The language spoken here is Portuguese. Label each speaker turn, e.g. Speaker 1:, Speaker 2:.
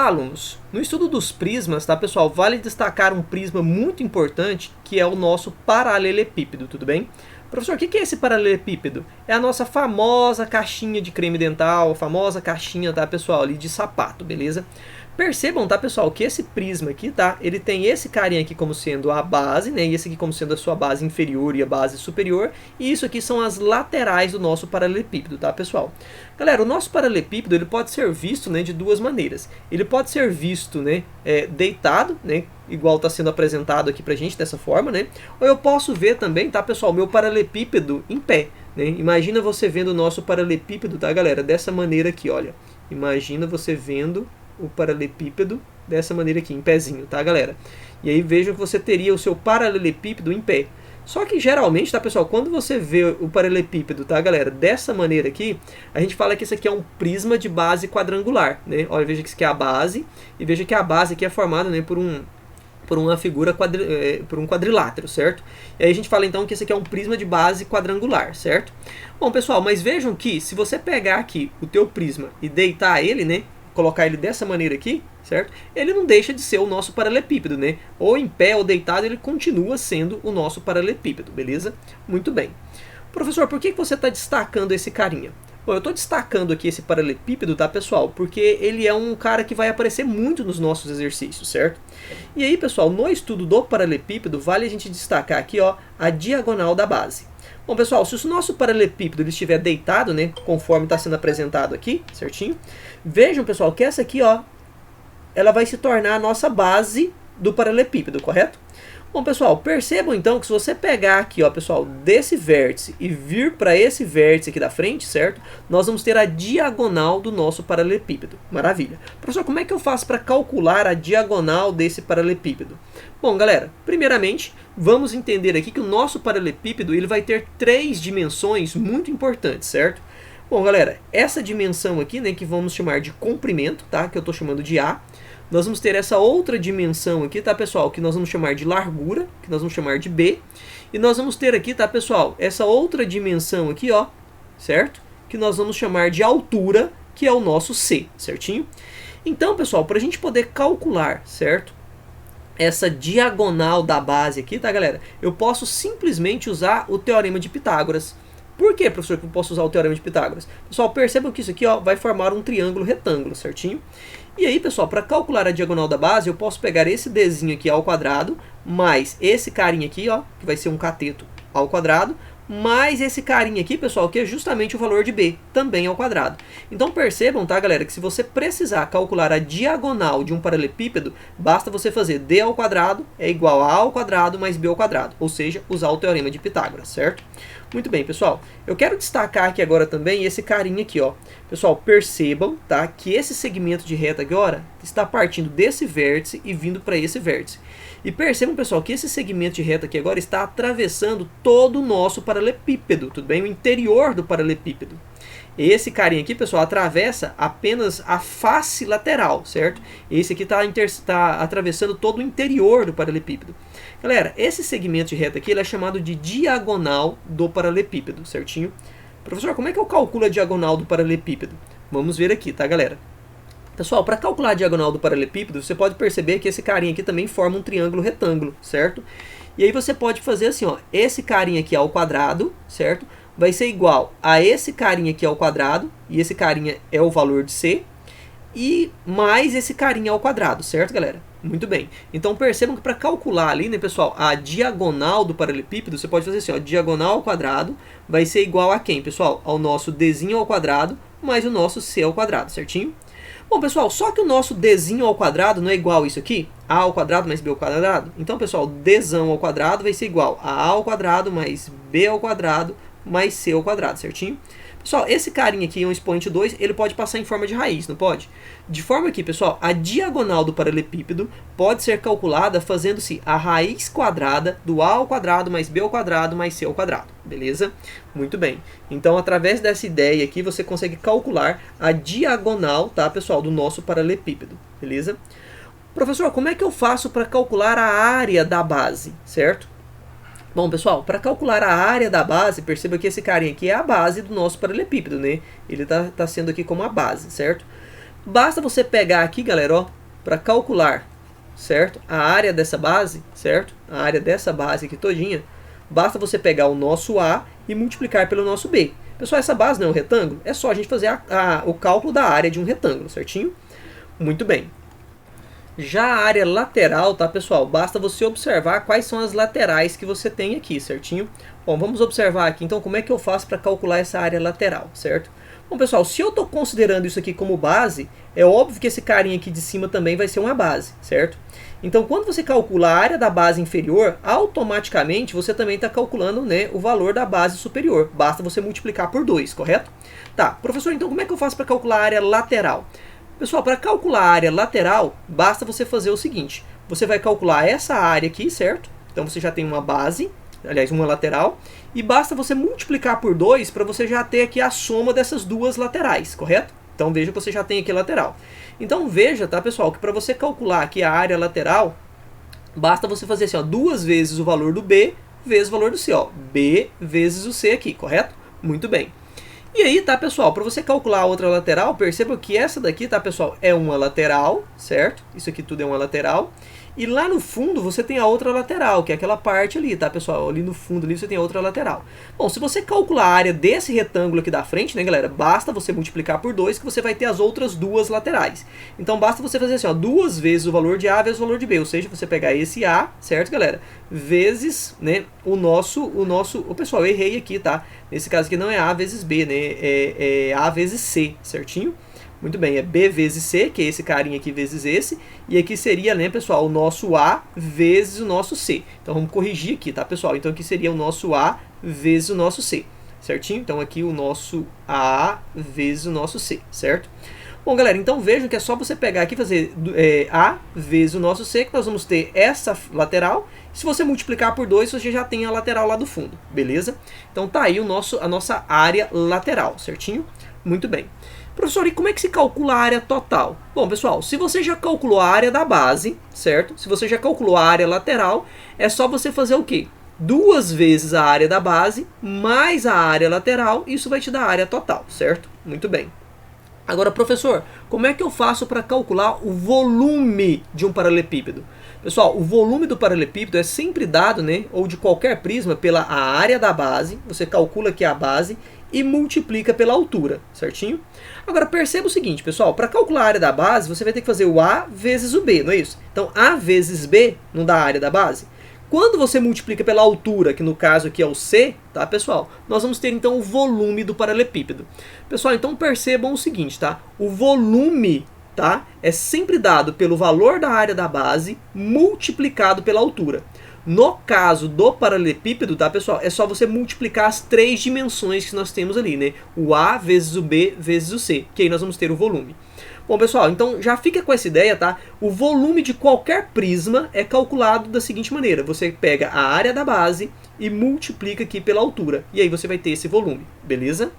Speaker 1: Olá, alunos! No estudo dos prismas, tá, pessoal, vale destacar um prisma muito importante, que é o nosso paralelepípedo, tudo bem? Professor, o que é esse paralelepípedo? É a nossa famosa caixinha de creme dental, a famosa caixinha, tá, pessoal, ali de sapato, beleza? Percebam, tá, pessoal, que esse prisma aqui, tá, ele tem esse carinha aqui como sendo a base, né, e esse aqui como sendo a sua base inferior e a base superior, e isso aqui são as laterais do nosso paralelepípedo, tá, pessoal? Galera, o nosso paralelepípedo, ele pode ser visto, né, de duas maneiras. Ele pode ser visto, né, deitado, né, igual está sendo apresentado aqui pra gente dessa forma, né? Ou eu posso ver também, tá, pessoal, meu paralelepípedo em pé, né? Imagina você vendo o nosso paralelepípedo, tá, galera? Dessa maneira aqui, olha. Imagina você vendo o paralelepípedo dessa maneira aqui, em pezinho, tá, galera? E aí vejam que você teria o seu paralelepípedo em pé. Só que geralmente, tá, pessoal, quando você vê o paralelepípedo, tá, galera, dessa maneira aqui, a gente fala que isso aqui é um prisma de base quadrangular, né? Olha, veja que isso aqui é a base, e veja que a base aqui é formada, né, por uma figura por um quadrilátero, certo? E aí a gente fala então que esse aqui é um prisma de base quadrangular, certo? Bom, pessoal, mas vejam que se você pegar aqui o teu prisma e deitar ele, né, colocar ele dessa maneira aqui, certo? Ele não deixa de ser o nosso paralelepípedo, né? Ou em pé ou deitado, ele continua sendo o nosso paralelepípedo, beleza? Muito bem. Professor, por que você está destacando esse carinha? Bom, eu estou destacando aqui esse paralelepípedo, tá, pessoal? Porque ele é um cara que vai aparecer muito nos nossos exercícios, certo? E aí, pessoal, no estudo do paralelepípedo, vale a gente destacar aqui, ó, a diagonal da base. Bom, pessoal, se o nosso paralelepípedo ele estiver deitado, né, conforme está sendo apresentado aqui, certinho, vejam, pessoal, que essa aqui, ó, ela vai se tornar a nossa base do paralelepípedo, correto? Bom, pessoal, percebam então que se você pegar aqui, ó, pessoal, desse vértice e vir para esse vértice aqui da frente, certo? Nós vamos ter a diagonal do nosso paralelepípedo. Maravilha. Professor, como é que eu faço para calcular a diagonal desse paralelepípedo? Bom, galera, primeiramente, vamos entender aqui que o nosso paralelepípedo ele vai ter três dimensões muito importantes, certo? Bom, galera, essa dimensão aqui, né, que vamos chamar de comprimento, tá? Que eu estou chamando de A. Nós vamos ter essa outra dimensão aqui, tá, pessoal? Que nós vamos chamar de largura, que nós vamos chamar de B. E nós vamos ter aqui, tá, pessoal? Essa outra dimensão aqui, ó, certo? Que nós vamos chamar de altura, que é o nosso C, certinho? Então, pessoal, para a gente poder calcular, certo? Essa diagonal da base aqui, tá, galera? Eu posso simplesmente usar o Teorema de Pitágoras. Por que, professor, que eu posso usar o Teorema de Pitágoras? Pessoal, percebam que isso aqui, ó, vai formar um triângulo retângulo, certinho? E aí, pessoal, para calcular a diagonal da base, eu posso pegar esse Dzinho aqui ao quadrado, mais esse carinha aqui, ó, que vai ser um cateto ao quadrado, mais esse carinha aqui, pessoal, que é justamente o valor de B, também ao quadrado. Então percebam, tá, galera, que se você precisar calcular a diagonal de um paralelepípedo, basta você fazer D ao quadrado é igual a ao quadrado mais B ao quadrado, ou seja, usar o Teorema de Pitágoras, certo? Muito bem, pessoal. Eu quero destacar aqui agora também esse carinha aqui, ó. Pessoal, percebam, tá, que esse segmento de reta agora está partindo desse vértice e vindo para esse vértice. E percebam, pessoal, que esse segmento de reta aqui agora está atravessando todo o nosso paralelepípedo, tudo bem? O interior do paralelepípedo. Esse carinha aqui, pessoal, atravessa apenas a face lateral, certo? Esse aqui está atravessando todo o interior do paralelepípedo. Galera, esse segmento de reta aqui ele é chamado de diagonal do paralelepípedo, certinho? Professor, como é que eu calculo a diagonal do paralelepípedo? Vamos ver aqui, tá, galera? Pessoal, para calcular a diagonal do paralelepípedo, você pode perceber que esse carinha aqui também forma um triângulo retângulo, certo? E aí você pode fazer assim, ó, esse carinha aqui ao quadrado, certo? Vai ser igual a esse carinha aqui ao quadrado, e esse carinha é o valor de C, e mais esse carinha ao quadrado, certo, galera? Muito bem. Então percebam que para calcular ali, né, pessoal, a diagonal do paralelepípedo, você pode fazer assim, ó, diagonal ao quadrado vai ser igual a quem, pessoal? Ao nosso Dzinho ao quadrado mais o nosso C ao quadrado, certinho? Bom, pessoal, só que o nosso Dzinho ao quadrado não é igual a isso aqui? A ao quadrado mais B ao quadrado? Então, pessoal, Dzão ao quadrado vai ser igual a ao quadrado mais B ao quadrado mais C ao quadrado, certinho? Pessoal, esse carinha aqui, um expoente 2, ele pode passar em forma de raiz, não pode? De forma que, pessoal, a diagonal do paralelepípedo pode ser calculada fazendo-se a raiz quadrada do A ao quadrado mais B ao quadrado mais C ao quadrado, beleza? Muito bem. Então, através dessa ideia aqui, você consegue calcular a diagonal, tá, pessoal, do nosso paralelepípedo, beleza? Professor, como é que eu faço para calcular a área da base, certo? Bom, pessoal, para calcular a área da base, perceba que esse carinha aqui é a base do nosso paralelepípedo, né? Ele tá sendo aqui como a base, certo? Basta você pegar aqui, galera, ó, para calcular, certo? A área dessa base, certo? A área dessa base aqui todinha. Basta você pegar o nosso A e multiplicar pelo nosso B. Pessoal, essa base não é um retângulo? É só a gente fazer o cálculo da área de um retângulo, certinho? Muito bem. Já a área lateral, tá, pessoal? Basta você observar quais são as laterais que você tem aqui, certinho? Bom, vamos observar aqui, então, como é que eu faço para calcular essa área lateral, certo? Bom, pessoal, se eu estou considerando isso aqui como base, é óbvio que esse carinha aqui de cima também vai ser uma base, certo? Então, quando você calcula a área da base inferior, automaticamente você também está calculando, né, o valor da base superior. Basta você multiplicar por 2, correto? Tá, professor, então como é que eu faço para calcular a área lateral? Pessoal, para calcular a área lateral, basta você fazer o seguinte. Você vai calcular essa área aqui, certo? Então você já tem uma base, aliás, uma lateral. E basta você multiplicar por 2 para você já ter aqui a soma dessas duas laterais, correto? Então veja que você já tem aqui a lateral. Então veja, tá, pessoal, que para você calcular aqui a área lateral, basta você fazer assim, ó, 2 vezes o valor do B vezes o valor do C, ó. B vezes o C aqui, correto? Muito bem. E aí, tá, pessoal, para você calcular a outra lateral, perceba que essa daqui, tá, pessoal, é uma lateral, certo? Isso aqui tudo é uma lateral. E lá no fundo você tem a outra lateral, que é aquela parte ali, tá, pessoal? Ali no fundo ali você tem a outra lateral. Bom, se você calcular a área desse retângulo aqui da frente, né, galera? Basta você multiplicar por 2 que você vai ter as outras duas laterais. Então basta você fazer assim, ó, 2 vezes o valor de A vezes o valor de B. Ou seja, você pegar esse A, certo, galera? Vezes, né, o pessoal, eu errei aqui, tá? Nesse caso aqui não é A vezes B, né? É A vezes C, certinho? Muito bem, é B vezes C, que é esse carinha aqui vezes esse. E aqui seria, né, pessoal, o nosso A vezes o nosso C. Então vamos corrigir aqui, tá, pessoal? Então aqui seria o nosso A vezes o nosso C, certinho? Então aqui o nosso A vezes o nosso C, certo? Bom, galera, então vejam que é só você pegar aqui e fazer A vezes o nosso C, que nós vamos ter essa lateral. Se você multiplicar por 2, você já tem a lateral lá do fundo, beleza? Então tá aí a nossa área lateral, certinho? Muito bem. Professor, e como é que se calcula a área total? Bom, pessoal, se você já calculou a área da base, certo? Se você já calculou a área lateral, é só você fazer o quê? 2 vezes a área da base, mais a área lateral, isso vai te dar a área total, certo? Muito bem. Agora, professor, como é que eu faço para calcular o volume de um paralelepípedo? Pessoal, o volume do paralelepípedo é sempre dado, né, ou de qualquer prisma, pela a área da base. Você calcula aqui a base e multiplica pela altura, certinho? Agora, perceba o seguinte, pessoal, para calcular a área da base, você vai ter que fazer o A vezes o B, não é isso? Então, A vezes B não dá a área da base? Quando você multiplica pela altura, que no caso aqui é o C, tá, pessoal? Nós vamos ter, então, o volume do paralelepípedo. Pessoal, então percebam o seguinte, tá? O volume, tá, é sempre dado pelo valor da área da base multiplicado pela altura. No caso do paralelepípedo, tá, pessoal? É só você multiplicar as 3 dimensões que nós temos ali, né? O A vezes o B vezes o C, que aí nós vamos ter o volume. Bom, pessoal, então já fica com essa ideia, tá? O volume de qualquer prisma é calculado da seguinte maneira. Você pega a área da base e multiplica aqui pela altura. E aí você vai ter esse volume, beleza?